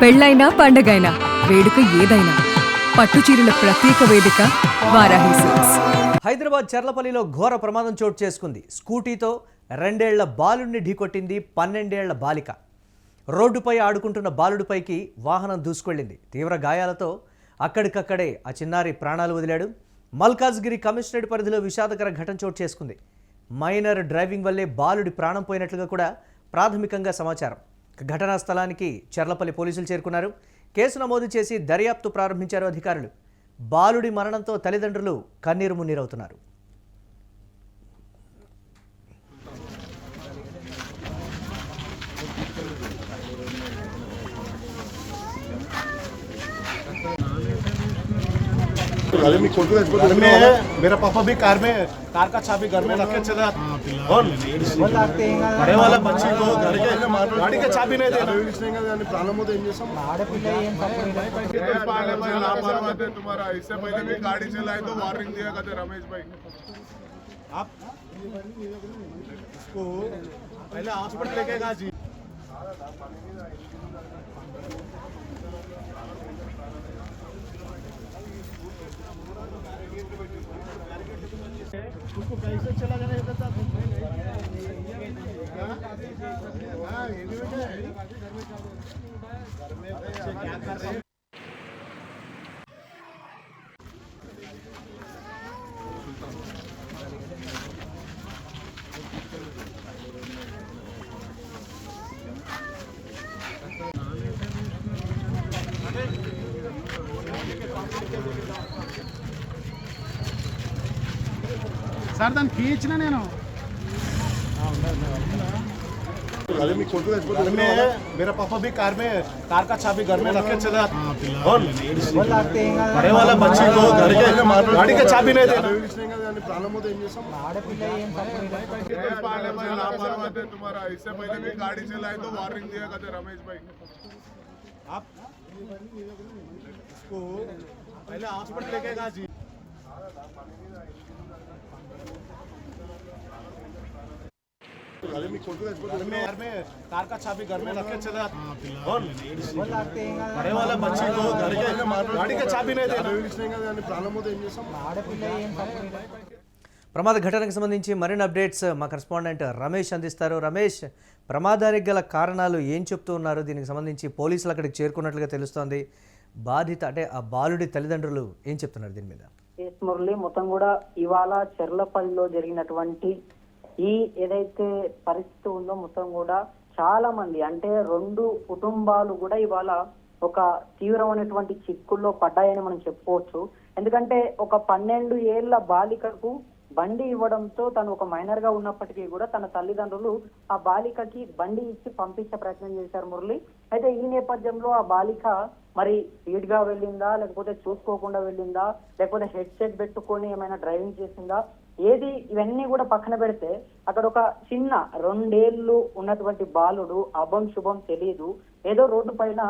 పెళ్ళైనా పండగైనా వేడుక ఏదైనా పట్టుచీరల ప్రత్యేక వేదిక వారాహి సిల్క్స్. హైదరాబాద్ చర్లపల్లిలో ఘోర ప్రమాదం చోటు చేసుకుంది. స్కూటీతో 2 ఏళ్ల బాలుడిని ఢీకొట్టింది 12 ఏళ్ల బాలిక. రోడ్డుపై ఆడుకుంటున్న బాలుడిపైకి వాహనం దూసుకెళ్లింది. తీవ్ర గాయాలతో అక్కడికక్కడే ఆ చిన్నారి ప్రాణాలు వదిలాడు. మల్కాజ్గిరి కమిషనరేట్ పరిధిలో విషాదకర ఘటన చోటు చేసుకుంది. మైనర్ డ్రైవింగ్ వల్లే బాలుడి ప్రాణం పోయినట్లుగా కూడా ప్రాథమికంగా సమాచారం. ఘటనా స్థలానికి చర్లపల్లి పోలీసులు చేరుకున్నారు. కేసు నమోదు చేసి దర్యాప్తు ప్రారంభించారు అధికారులు. బాలుడి మరణంతో తల్లిదండ్రులు కన్నీరు మున్నీరవుతున్నారు. घर में है मेरा पापा भी कार का चाबी घर में रख के चला बड़े वाला बच्ची को घर के गाड़ी का चाबी नहीं देना प्राणम होते तुम्हारा इससे पहले भी गाड़ी चलाए तो वार्निंग दिया करते रमेश भाई। आप इसको पहले हॉस्पिटल लेके गया जी। उसको कैसे चला जाने देता क्या कर रहे हैं? సార్ దాన్ని ఖీంచిన నేను घर में है मेरा पापा भी कार का चाबी घर में रख के चला बड़े वाला बच्ची को घर के गाड़ी का चाबी नहीं देना प्राणम होते तुम्हारा इससे पहले भी गाड़ी चलाए तो वार्निंग दिया करते रमेश भाई। आप इसको पहले हॉस्पिटल लेके गया जी। घर में कार का चाबी घर में रख के चला बड़े वाला बच्ची को घर के गाड़ी का चाबी नहीं देना प्राणम होते ప్రమాద ఘటనకు సంబంధించి మరిన్ని అప్డేట్స్ మా కరెస్పాండెంట్ రమేష్ అందిస్తారు. రమేష్, ప్రమాదానికి గల కారణాలు ఏం చెప్తూ ఉన్నారు? దీనికి సంబంధించి పోలీసులు అక్కడికి చేరుకున్నట్లుగా తెలుస్తోంది. బాధిత అంటే ఆ బాలుడి తల్లిదండ్రులు ఏం చెప్తున్నారు దీని మీద? మురళి, మొత్తం కూడా ఇవాళ చెర్లపల్లిలో జరిగినటువంటి ఈ ఏదైతే పరిస్థితి ఉందో మొత్తం కూడా చాలా మంది అంటే 2 కుటుంబాలు కూడా ఇవాళ ఒక తీవ్రమైనటువంటి చిక్కుల్లో పడ్డాయని మనం చెప్పుకోవచ్చు. ఎందుకంటే ఒక 12 ఏళ్ల బాలికకు బండి ఇవ్వడంతో తను ఒక మైనర్ గా ఉన్నప్పటికీ కూడా తన తల్లిదండ్రులు ఆ బాలికకి బండి ఇచ్చి పంపించే ప్రయత్నం చేశారు మురళి. అయితే ఈ నేపథ్యంలో ఆ బాలిక మరి స్పీడ్ గా వెళ్ళిందా, లేకపోతే చూసుకోకుండా వెళ్ళిందా, లేకపోతే హెడ్ సెట్ పెట్టుకొని ఏమైనా డ్రైవింగ్ చేసిందా, ఏది ఇవన్నీ కూడా పక్కన పెడితే అక్కడ ఒక చిన్న 2 ఏళ్ళు ఉన్నటువంటి బాలుడు అభం శుభం తెలియదు ఏదో రోడ్డు పైన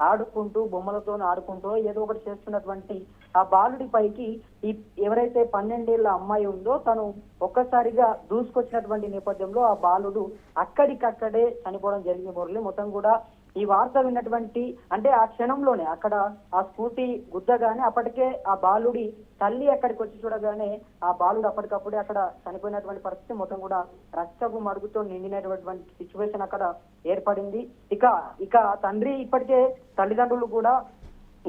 ఆడుకుంటూ బొమ్మలతో ఆడుకుంటూ ఏదో ఒకటి చేస్తున్నటువంటి ఆ బాలుడి పైకి ఈ ఎవరైతే 12 ఏళ్ల అమ్మాయి ఉందో తను ఒక్కసారిగా దూసుకొచ్చినటువంటి నేపథ్యంలో ఆ బాలుడు అక్కడికక్కడే చనిపోవడం జరిగింది మురళి. మొత్తం కూడా ఈ వార్త విన్నటువంటి అంటే ఆ క్షణంలోనే అక్కడ ఆ స్కూటీ గుద్దగానే అప్పటికే ఆ బాలుడి తల్లి అక్కడికి వచ్చి చూడగానే ఆ బాలుడు అప్పటికప్పుడే అక్కడ చనిపోయినటువంటి పరిస్థితి. మొత్తం కూడా రక్తపు మడుగుతో నిండినటువంటి సిచ్యువేషన్ అక్కడ ఏర్పడింది. ఇక తండ్రి ఇప్పటికే తల్లిదండ్రులు కూడా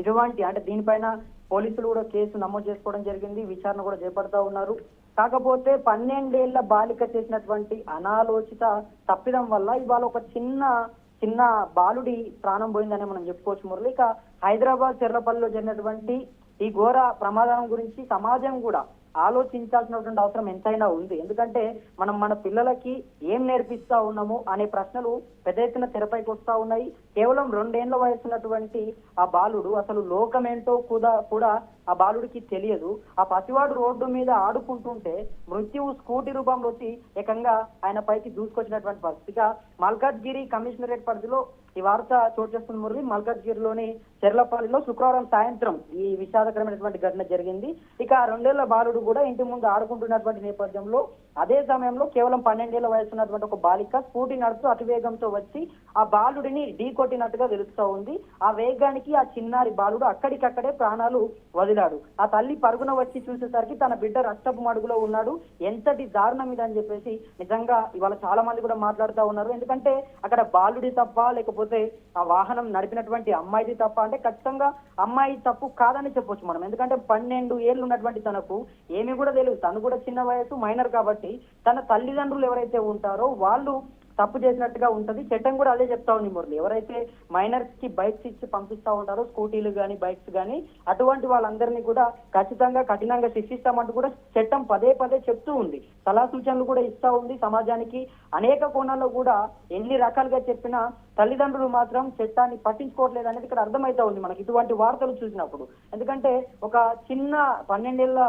ఇటువంటి అంటే దీనిపైన పోలీసులు కూడా కేసు నమోదు చేసుకోవడం జరిగింది, విచారణ కూడా చేపడతా ఉన్నారు. కాకపోతే 12 ఏళ్ల బాలిక చేసినటువంటి అనాలోచిత తప్పిదం వల్ల ఇవాళ ఒక చిన్న బాలుడి ప్రాణం పోయిందని మనం చెప్పుకోవచ్చు మురళి. ఇక హైదరాబాద్ చెర్లపల్లిలో జరిగినటువంటి ఈ ఘోర ప్రమాదం గురించి సమాజం కూడా ఆలోచించాల్సినటువంటి అవసరం ఎంతైనా ఉంది. ఎందుకంటే మనం మన పిల్లలకి ఏం నేర్పిస్తా ఉన్నాము అనే ప్రశ్నలు పెద్ద ఎత్తున తెరపైకి వస్తా ఉన్నాయి. కేవలం 2 ఏళ్ల వయసు ఉన్నటువంటి ఆ బాలుడు అసలు లోకమేంటో కూడా ఆ బాలుడికి తెలియదు. ఆ పసివాడు రోడ్డు మీద ఆడుకుంటుంటే మృత్యువు స్కూటీ రూపంలో వచ్చి ఏకంగా ఆయన పైకి దూసుకొచ్చినటువంటి పరిస్థితిగా మల్కాజ్గిరి కమిషనరేట్ పరిధిలో ఈ వార్త చోటు చేసుకున్న మురళి. మల్కాజ్గిరిలోని చెర్లపల్లిలో శుక్రవారం సాయంత్రం ఈ విషాదకరమైనటువంటి ఘటన జరిగింది. ఇక 2 ఏళ్ల బాలుడు కూడా ఇంటి ముందు ఆడుకుంటున్నటువంటి నేపథ్యంలో అదే సమయంలో కేవలం 12 ఏళ్ల వయసు ఉన్నటువంటి ఒక బాలిక స్కూటీ నడుపుతూ అతివేగంతో వచ్చి ఆ బాలుడిని ఢీ కొట్టినట్టుగా తెలుస్తా ఉంది. ఆ వేగానికి ఆ చిన్నారి బాలుడు అక్కడికక్కడే ప్రాణాలు వదిలాడు. ఆ తల్లి పరుగున వచ్చి చూసేసరికి తన బిడ్డ రక్తపు మడుగులో ఉన్నాడు. ఎంతటి దారుణం ఇది అని చెప్పేసి నిజంగా ఇవాళ చాలా మంది కూడా మాట్లాడుతూ ఉన్నారు. ఎందుకంటే అక్కడ బాలుడి తప్ప లేకపోతే ఆ వాహనం నడిపినటువంటి అమ్మాయిది తప్ప అంటే ఖచ్చితంగా అమ్మాయి తప్పు కాదని చెప్పొచ్చు మనం. ఎందుకంటే 12 ఏళ్ళు ఉన్నటువంటి తనకు ఏమీ కూడా తెలియదు. తను కూడా చిన్న వయసు మైనర్ కాబట్టి తన తల్లిదండ్రులు ఎవరైతే ఉంటారో వాళ్ళు తప్పు చేసినట్టుగా ఉంటది. చట్టం కూడా అదే చెప్తా ఉంది మురళి. ఎవరైతే మైనర్స్ కి బైక్స్ ఇచ్చి పంపిస్తా ఉంటారో, స్కూటీలు గానీ బైక్స్ గానీ, అటువంటి వాళ్ళందరినీ కూడా ఖచ్చితంగా కఠినంగా శిక్షిస్తామంటూ కూడా చట్టం పదే పదే చెప్తూ ఉంది. సలహా సూచనలు కూడా ఇస్తా ఉంది సమాజానికి. అనేక కోణాల్లో కూడా ఎన్ని రకాలుగా చెప్పినా తల్లిదండ్రులు మాత్రం చట్టాన్ని పట్టించుకోవట్లేదు అనేది ఇక్కడ అర్థమైతా ఉంది మనకి ఇటువంటి వార్తలు చూసినప్పుడు. ఎందుకంటే ఒక చిన్న 12 ఏళ్ల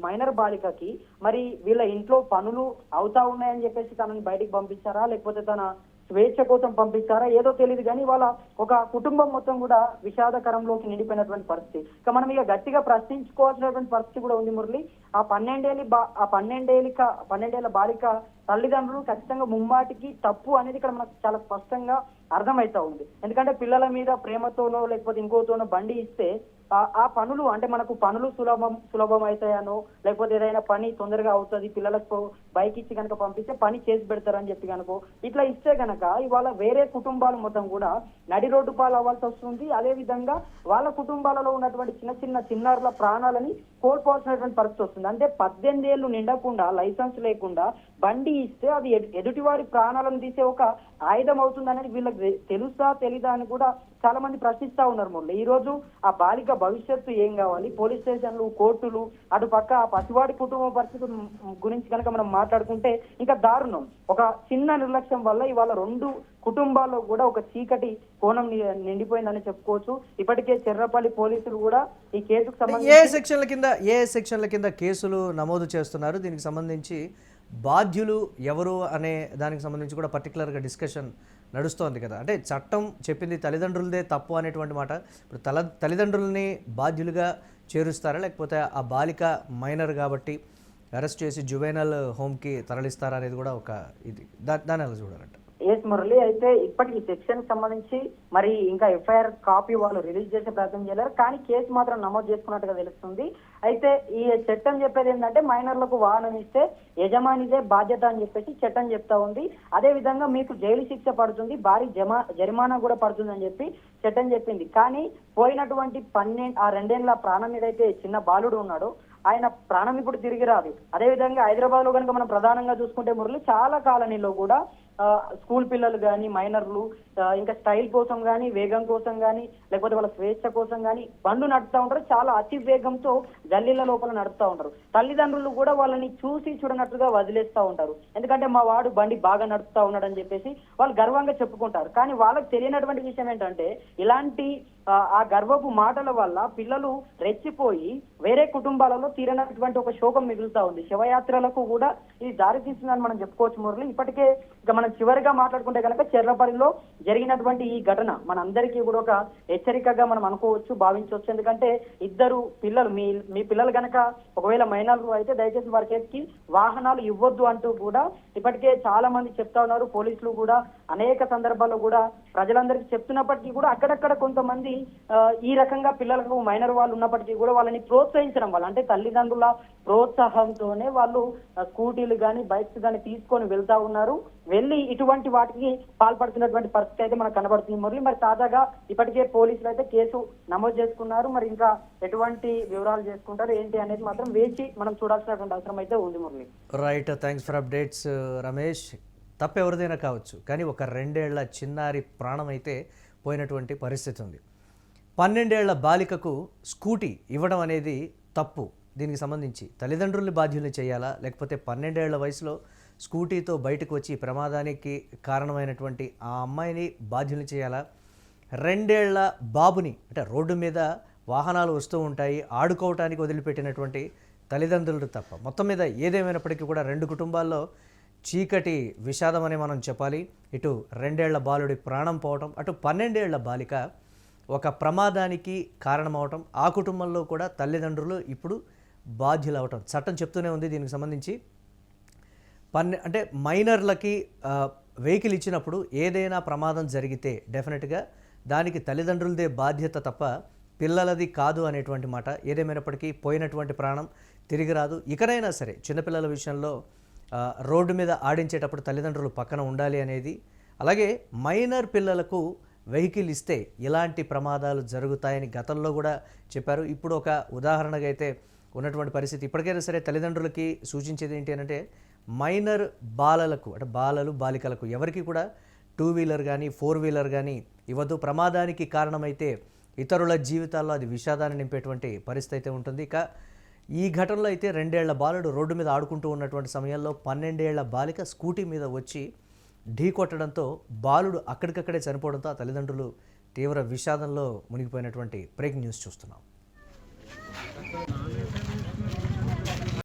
మైనర్ బాలికకి మరి వీళ్ళ ఇంట్లో పనులు అవుతా ఉన్నాయని చెప్పేసి తనని బయటికి పంపించారా, లేకపోతే తన స్వేచ్ఛ కోసం పంపించారా ఏదో తెలియదు. కానీ వాళ్ళ ఒక కుటుంబం మొత్తం కూడా విషాదకరంలోకి నిండిపోయినటువంటి పరిస్థితి. ఇక మనం ఇక గట్టిగా ప్రశ్నించుకోవాల్సినటువంటి పరిస్థితి కూడా ఉంది మురళి. ఆ 12 ఏళ్ల బాలిక తల్లిదండ్రులు ఖచ్చితంగా ముమ్మాటికి తప్పు అనేది ఇక్కడ మనకు చాలా స్పష్టంగా అర్థమైతా ఉంది. ఎందుకంటే పిల్లల మీద ప్రేమతోనో లేకపోతే ఇంకోతోనో బండి ఇస్తే ఆ పనులు అంటే మనకు పనులు సులభం అవుతాయనో, లేకపోతే ఏదైనా పని తొందరగా అవుతుంది పిల్లలకు బైక్ ఇచ్చి కనుక పంపిస్తే పని చేసి పెడతారని చెప్పి కనుక ఇట్లా ఇస్తే కనుక ఇవాళ వేరే కుటుంబాలు మొత్తం కూడా నడి రోడ్డు పాలు అవ్వాల్సి వస్తుంది. అదే విధంగా వాళ్ళ కుటుంబాలలో ఉన్నటువంటి చిన్నారుల ప్రాణాలని కోల్పోవాల్సినటువంటి పరిస్థితి వస్తుంది. అంటే 18 ఏళ్ళు నిండకుండా లైసెన్స్ లేకుండా బండి ఇస్తే అది ఎదుటివారి ప్రాణాలను తీసే ఒక ఆయుధం అవుతుంది అనేది వీళ్ళకి తెలుసా తెలీదా అని కూడా చాలా మంది ప్రశ్నిస్తా ఉన్నారు మురళి. ఈ రోజు ఆ బాలిక భవిష్యత్తు ఏం కావాలి, పోలీస్ స్టేషన్లు, కోర్టులు, అటు పక్క ఆ పసివాడి కుటుంబ పరిస్థితి గురించి కనుక మనం మాట్లాడుకుంటే ఇంకా దారుణం. ఒక చిన్న నిర్లక్ష్యం వల్ల ఇవాళ 2 కుటుంబాల్లో కూడా ఒక చీకటి కోణం నిండిపోయిందని చెప్పుకోవచ్చు. ఇప్పటికే చెర్రపల్లి పోలీసులు కూడా ఈ కేసుకు సంబంధించి ఏ సెక్షన్ల కింద కేసులు నమోదు చేస్తున్నారు, దీనికి సంబంధించి బాధ్యులు ఎవరు అనే దానికి సంబంధించి కూడా పర్టికులర్గా డిస్కషన్ నడుస్తోంది కదా. అంటే చట్టం చెప్పింది తల్లిదండ్రులదే తప్పు అనేటువంటి మాట. ఇప్పుడు తల్లిదండ్రులని బాధ్యులుగా చేరుస్తారా, లేకపోతే ఆ బాలిక మైనర్ కాబట్టి అరెస్ట్ చేసి జువెనల్ హోమ్కి తరలిస్తారా అనేది కూడా ఒక ఇది దాన్ని ఎలా చూడాలంట. ఎస్ మురళి, అయితే ఇప్పటికి సెక్షన్ సంబంధించి మరి ఇంకా ఎఫ్ఐఆర్ కాపీ వాళ్ళు రిలీజ్ చేసే ప్రయత్నం చేయలేరు. కానీ కేసు మాత్రం నమోదు చేసుకున్నట్టుగా తెలుస్తుంది. అయితే ఈ చట్టం చెప్పేది ఏంటంటే మైనర్లకు వాహనం ఇస్తే యజమానిదే బాధ్యత అని చెప్పేసి చట్టం చెప్తా ఉంది. అదే విధంగా మీకు జైలు శిక్ష పడుతుంది, భారీ జరిమానా కూడా పడుతుంది అని చెప్పి చట్టం చెప్పింది. కానీ పోయినటువంటి 2 ఏళ్ల ప్రాణం ఏదైతే చిన్న బాలుడు ఉన్నాడో ఆయన ప్రాణం ఇప్పుడు తిరిగి రాదు. అదేవిధంగా హైదరాబాద్ లో కనుక మనం ప్రధానంగా చూసుకుంటే మురళి చాలా కాలనీలో కూడా స్కూల్ పిల్లలు కానీ మైనర్లు ఇంకా స్టైల్ కోసం కానీ వేగం కోసం కానీ లేకపోతే వాళ్ళ స్వేచ్ఛ కోసం కానీ బండ్లు నడుపుతా ఉంటారు. చాలా అతి వేగంతో గల్లీల లోపల నడుపుతా ఉంటారు. తల్లిదండ్రులు కూడా వాళ్ళని చూసి చూడనట్టుగా వదిలేస్తా ఉంటారు. ఎందుకంటే మా వాడు బండి బాగా నడుపుతా ఉన్నాడు అని చెప్పేసి వాళ్ళు గర్వంగా చెప్పుకుంటారు. కానీ వాళ్ళకి తెలియనటువంటి విషయం ఏంటంటే ఇలాంటి ఆ గర్వపు మాటల వల్ల పిల్లలు రెచ్చిపోయి వేరే కుటుంబాలలో తీరనటువంటి ఒక శోకం మిగులుతా ఉంది. శివయాత్రలకు కూడా ఇది దారి తీస్తుందని మనం చెప్పుకోవచ్చు మురళి. ఇప్పటికే ఇక మనం చివరిగా మాట్లాడుకుంటే కనుక చెర్లపల్లిలో జరిగినటువంటి ఈ ఘటన మనందరికీ కూడా ఒక హెచ్చరికగా మనం అనుకోవచ్చు, భావించవచ్చు. ఎందుకంటే ఇద్దరు పిల్లలు మీ పిల్లలు కనుక ఒకవేళ మైనర్లు అయితే దయచేసి వారి చేతికి వాహనాలు ఇవ్వద్దు అంటూ కూడా ఇప్పటికే చాలా మంది చెప్తా ఉన్నారు. పోలీసులు కూడా అనేక సందర్భాల్లో కూడా ప్రజలందరికీ చెప్తున్నప్పటికీ కూడా అక్కడక్కడ కొంతమంది ఈ రకంగా పిల్లలకు మైనర్ వాళ్ళు ఉన్నప్పటికీ కూడా వాళ్ళని ప్రోత్సహించడం వల్ల అంటే తల్లిదండ్రుల ప్రోత్సాహంతోనే వాళ్ళు స్కూటీలు కానీ బైక్స్ కానీ తీసుకొని వెళ్తా ఉన్నారు. వెళ్ళి ఇటువంటి వాటికి పాల్పడుతున్నటువంటి పరిస్థితి అయితే మనకు కనబడుతుంది మురళి. మరి తాజాగా ఇప్పటికే పోలీసులు అయితే కేసు నమోదు చేసుకున్నారు. మరి ఇంకా ఎటువంటి వివరాలు చేసుకుంటారు ఏంటి అనేది మాత్రం వేచి మనం చూడాల్సినటువంటి అవసరం అయితే ఉంది Murali. Right, thanks for updates Ramesh. తప్పు ఎవరిదైనా కావచ్చు, కానీ ఒక 2 ఏళ్ల చిన్నారి ప్రాణం అయితే పోయినటువంటి పరిస్థితి ఉంది. 12 ఏళ్ల బాలికకు స్కూటీ ఇవ్వడం అనేది తప్పు. దీనికి సంబంధించి తల్లిదండ్రుల్ని బాధ్యుల్ని చేయాలా, లేకపోతే 12 ఏళ్ల వయసులో స్కూటీతో బయటకు వచ్చి ప్రమాదానికి కారణమైనటువంటి ఆ అమ్మాయిని బాధ్యుల్ని చేయాలా, 2 ఏళ్ల బాబుని అంటే రోడ్డు మీద వాహనాలు వస్తూ ఉంటాయి ఆడుకోవటానికి వదిలిపెట్టినటువంటి తల్లిదండ్రులు తప్ప. మొత్తం మీద ఏదేమైనప్పటికీ కూడా 2 కుటుంబాల్లో చీకటి విషాదం అని మనం చెప్పాలి. ఇటు 2 ఏళ్ల బాలుడి ప్రాణం పోవటం, అటు 12 ఏళ్ల బాలిక ఒక ప్రమాదానికి కారణమవటం, ఆ కుటుంబంలో కూడా తల్లిదండ్రులు ఇప్పుడు బాధ్యులు అవటం చట్టం చెప్తూనే ఉంది. దీనికి సంబంధించి అంటే మైనర్లకి వెహికల్ ఇచ్చినప్పుడు ఏదైనా ప్రమాదం జరిగితే డెఫినెట్గా దానికి తల్లిదండ్రులదే బాధ్యత తప్ప పిల్లలది కాదు అనేటువంటి మాట. ఏదేమైనప్పటికీ పోయినటువంటి ప్రాణం తిరిగి రాదు. ఇకనైనా సరే చిన్నపిల్లల విషయంలో రోడ్డు మీద ఆడించేటప్పుడు తల్లిదండ్రులు పక్కన ఉండాలి అనేది, అలాగే మైనర్ పిల్లలకు వెహికల్ ఇస్తే ఇలాంటి ప్రమాదాలు జరుగుతాయని గతంలో కూడా చెప్పారు. ఇప్పుడు ఒక ఉదాహరణగా అయితే ఉన్నటువంటి పరిస్థితి. ఇప్పటికైనా సరే తల్లిదండ్రులకి సూచించేది ఏంటి అంటే మైనర్ బాలలకు అంటే బాలికలకు ఎవరికి కూడా 2 వీలర్ కానీ 4 వీలర్ కానీ ఇవ్వద్దు. ప్రమాదానికి కారణమైతే ఇతరుల జీవితాల్లో అది విషాదాన్ని నింపేటువంటి పరిస్థితి అయితే ఉంటుంది. ఇక ఈ ఘటనలో అయితే 2 ఏళ్ల బాలుడు రోడ్డు మీద ఆడుకుంటూ ఉన్నటువంటి సమయంలో 12 ఏళ్ల బాలిక స్కూటీ మీద వచ్చి ఢీ కొట్టడంతో బాలుడు అక్కడికక్కడే చనిపోవడంతో ఆ తల్లిదండ్రులు తీవ్ర విషాదంలో మునిగిపోయినటువంటి బ్రేకింగ్ న్యూస్ చూస్తున్నాం.